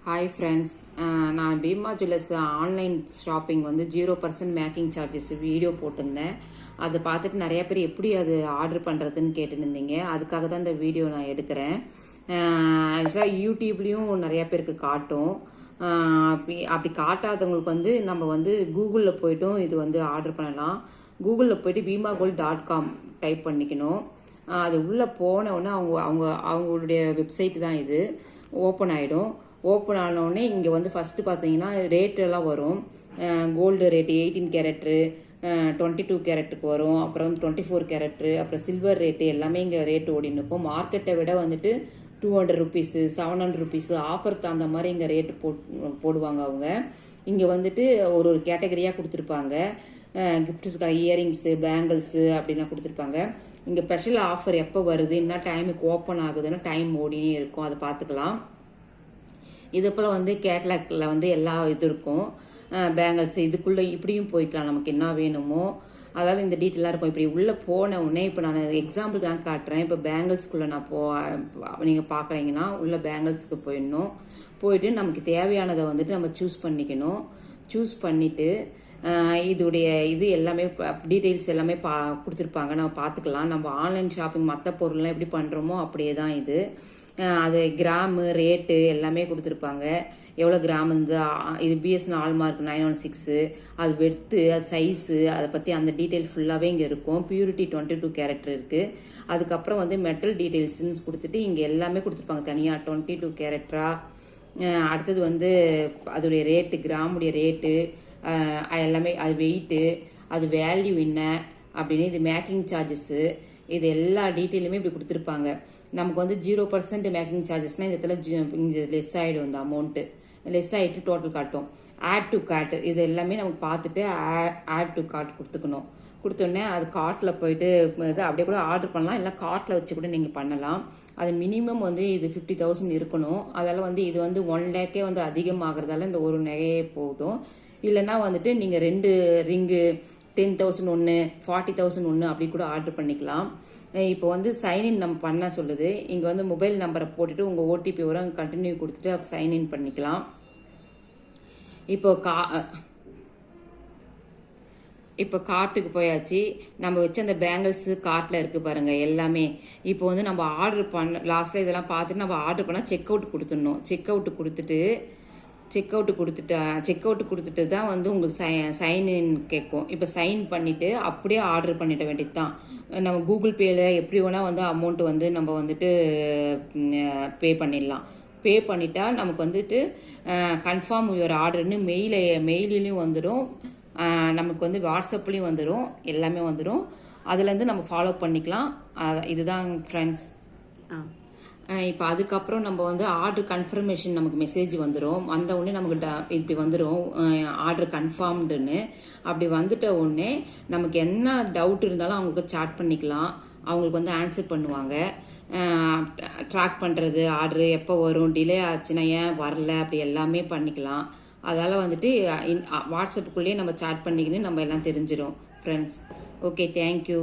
Hi friends, நான் Bima jewellers online shopping வந்து 0% making charges video போட்டிருந்தேன். அதை பார்த்துட்டு நிறைய பேர் எப்படி அது ஆர்டர் பண்ணுறதுன்னு கேட்டுன்னு இருந்தீங்க. அதுக்காக தான் இந்த வீடியோ நான் எடுக்கிறேன். ஆக்சுவலாக யூடியூப்லேயும் நிறைய பேருக்கு காட்டும். அப்படி காட்டாதவங்களுக்கு வந்து நம்ம வந்து கூகுளில் போய்ட்டும் இது வந்து ஆர்டர் பண்ணலாம். கூகுளில் போய்ட்டு beemagold.com டைப் பண்ணிக்கணும். அது உள்ளே போன உடனே அவங்களுடைய வெப்சைட் தான் இது ஓப்பன் ஆகிடும். ஓப்பன் ஆனோடனே இங்கே வந்து ஃபஸ்ட்டு பார்த்தீங்கன்னா ரேட்டெல்லாம் வரும். கோல்டு ரேட்டு 18 கேரட்டு, 22 கேரட்டுக்கு வரும். அப்புறம் வந்து 24 கேரட்டு, அப்புறம் சில்வர் ரேட்டு எல்லாமே இங்கே ரேட்டு ஓடின்னு இருக்கும். மார்க்கெட்டை விட வந்துட்டு 200 ருபீஸு, 700 ருபீஸு ஆஃபர் தகுந்த மாதிரி இங்கே ரேட்டு போடுவாங்க அவங்க. இங்கே வந்துட்டு ஒரு கேட்டகரியாக கொடுத்துருப்பாங்க. கிஃப்ட்ஸுக்காக இயரிங்ஸு, பேங்கிள்ஸு அப்படின்லாம் கொடுத்துருப்பாங்க. இங்கே ஸ்பெஷல் ஆஃபர் எப்போ வருது, என்ன டைமுக்கு ஓப்பன் ஆகுதுன்னு டைம் ஓடினே இருக்கும், அதை பார்த்துக்கலாம். இது போல் வந்து கேட்லாக்ல வந்து எல்லா இது இருக்கும். பேங்கிள்ஸ் இதுக்குள்ளே இப்படியும் போய்க்கலாம், நமக்கு என்ன வேணுமோ. அதாவது இந்த டீட்டெயிலாக இருக்கும். இப்படி உள்ளே போன உடனே இப்போ நான் எக்ஸாம்பிளுக்கு நான் காட்டுறேன். இப்போ பேங்கிள்ஸ்குள்ளே நான் நீங்கள் பார்க்குறீங்கன்னா உள்ள பேங்கிள்ஸுக்கு போயிட்டு நமக்கு தேவையானதை வந்துட்டு நம்ம சூஸ் பண்ணிக்கணும். சூஸ் பண்ணிவிட்டு இதோடைய இது எல்லாமே டீட்டெயில்ஸ் எல்லாமே கொடுத்துருப்பாங்க, நம்ம பார்த்துக்கலாம். நம்ம ஆன்லைன் ஷாப்பிங் மற்ற பொருள்லாம் எப்படி பண்ணுறோமோ அப்படியே தான் இது. அது கிராமு ரேட்டு எல்லாமே கொடுத்துருப்பாங்க. எவ்வளோ கிராம் இருந்து இது பிஎஸ்என் ஹால்மார்க் 916, அது வெர்த்து, அது சைஸு, அதை பற்றி அந்த டீட்டெயில் ஃபுல்லாகவே இங்கே இருக்கும். பியூரிட்டி 22 கேரட் இருக்குது. அதுக்கப்புறம் வந்து மெட்டல் டீட்டெயில்ஸ்ன்னு கொடுத்துட்டு இங்கே எல்லாமே கொடுத்துருப்பாங்க தனியாக 22 கேரட்டா. அடுத்தது வந்து அதோடைய ரேட்டு, கிராமுடைய ரேட்டு எல்லாமே, அது வெயிட்டு, அது வேல்யூ என்ன அப்படின்னு, இது மேக்கிங் சார்ஜஸ்ஸு, இது எல்லா டீட்டெயிலுமே இப்படி கொடுத்துருப்பாங்க. நமக்கு வந்து 0% மேக்கிங் சார்ஜஸ்னால் இந்த இடத்துல லெஸ் ஆகிடும். இந்த அமௌண்ட்டு லெஸ் ஆகிட்டு டோட்டல் காட்டும். ஆட் டு கார்ட் இது எல்லாமே நமக்கு பார்த்துட்டு ஆட் டு கார்ட் கொடுத்தோடனே அது கார்ட்டில் போயிட்டு அப்படியே கூட ஆர்டர் பண்ணலாம். இல்லை கார்ட்டில் வச்சு கூட நீங்கள் பண்ணலாம். அது மினிமம் வந்து இது 50,000 இருக்கணும். அதெல்லாம் வந்து இது வந்து 1 லேக்கே வந்து அதிகமாகிறதால இந்த ஒரு நகையே போதும். இல்லைன்னா வந்துட்டு நீங்கள் 2 ரிங்கு 10,000 ஒன்று, 40,000 ஒன்று அப்படி கூட ஆர்டர் பண்ணிக்கலாம். இப்போ வந்து சைன்இன் நம்ம பண்ண சொல்லுது. இங்கே வந்து மொபைல் நம்பரை போட்டுட்டு உங்கள் ஓடிபி வரும், கண்டினியூ கொடுத்துட்டு அப்போ சைன்இன் பண்ணிக்கலாம். இப்போ கார்ட்டுக்கு போயாச்சு. நம்ம வச்ச அந்த பேங்கிள்ஸு கார்ட்டில் இருக்குது பாருங்கள் எல்லாமே. இப்போ வந்து நம்ம ஆர்டர் லாஸ்ட்டில் இதெல்லாம் பார்த்துட்டு நம்ம ஆர்டர் பண்ணால் செக் அவுட் கொடுத்துடணும். செக் அவுட்டு கொடுத்துட்டு தான் வந்து உங்களுக்கு சைன்இன் கேட்கும். இப்போ சைன் பண்ணிவிட்டு அப்படியே ஆர்டர் பண்ணிட வேண்டியது தான். நம்ம கூகுள் பேயில் எப்படி வேணால் வந்து அமௌண்ட்டு வந்து நம்ம வந்துட்டு பே பண்ணிடலாம். பே பண்ணிட்டா நமக்கு வந்துட்டு கன்ஃபார்ம் யுவர் ஆர்டர்னு மெயிலையும் வந்துடும், நமக்கு வந்து வாட்ஸ்அப்லேயும் வந்துடும், எல்லாமே வந்துடும். அதுலேருந்து நம்ம ஃபாலோ பண்ணிக்கலாம். இதுதான் ஃப்ரெண்ட்ஸ். இப்போ அதுக்கப்புறம் நம்ம வந்து ஆர்டர் கன்ஃபர்மேஷன் நமக்கு மெசேஜ் வந்துடும். வந்த உடனே நமக்கு இப்படி வந்துடும் ஆர்டர் கன்ஃபார்ம்டுன்னு. அப்படி வந்துட்ட உடனே நமக்கு என்ன டவுட் இருந்தாலும் அவங்களுக்கு சாட் பண்ணிக்கலாம். அவங்களுக்கு வந்து ஆன்சர் பண்ணுவாங்க. ட்ராக் பண்ணுறது, ஆர்டரு எப்போ வரும், டிலே ஆச்சுன்னா ஏன் வரல, அப்படி எல்லாமே பண்ணிக்கலாம். அதால் வந்துட்டு வாட்ஸ்அப்புக்குள்ளேயே நம்ம சாட் பண்ணிக்கின்னு நம்ம எல்லாம் தெரிஞ்சிடும் ஃப்ரெண்ட்ஸ். Okay, thank you.